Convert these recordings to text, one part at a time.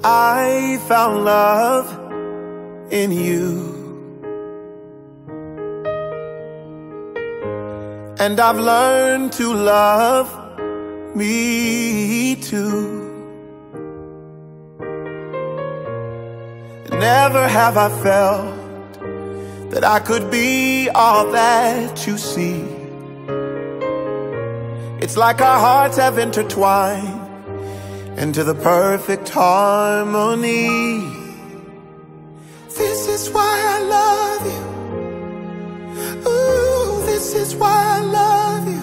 I found love in you, and I've learned to love me too. Never have I felt that I could be all that you see. It's like our hearts have intertwined into the perfect harmony. This is why I love you. Ooh, this is why I love you.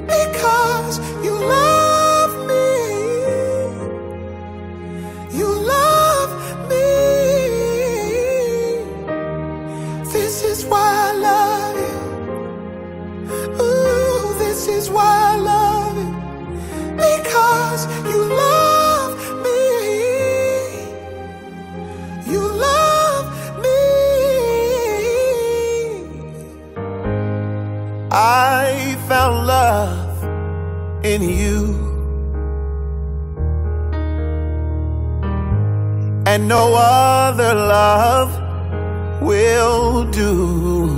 Because you love me. You love me. This is why I love you. Ooh, this is why I love you. Because you love me. You love me. I found love in you, and no other love will do.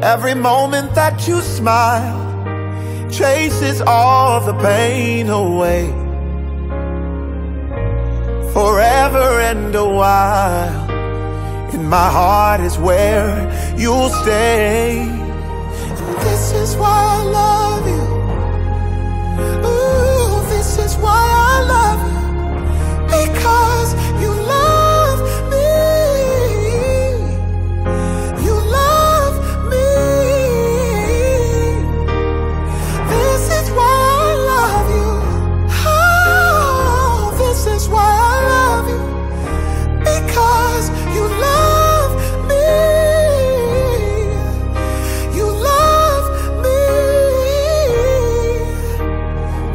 Every moment that you smile chases all the pain away. Forever and a while, in my heart is where you'll stay. And this is why I love you. Ooh, this is why I love you. Because you love me. You love me. This is why I love you. Oh, this is why I love you. Because you love me. You love me.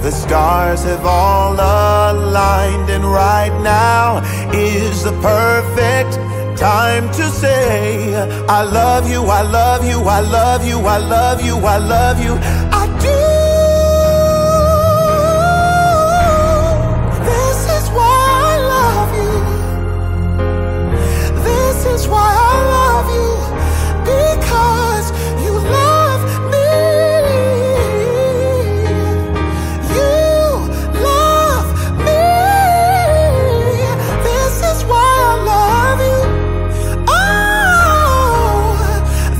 The stars have all aligned, and right now is the perfect time to say I love you, I love you, I love you, I love you, I love you, I do. This is why I love you. This is why I love you. Because you love me. You love me. This is why I love you. Oh,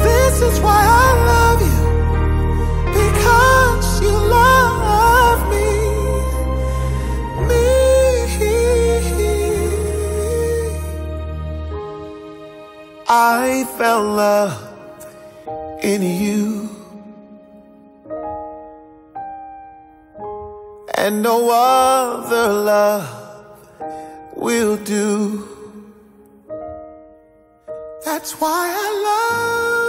this is why I love you. Because you love me. I found love in you, and no other love will do. That's why I love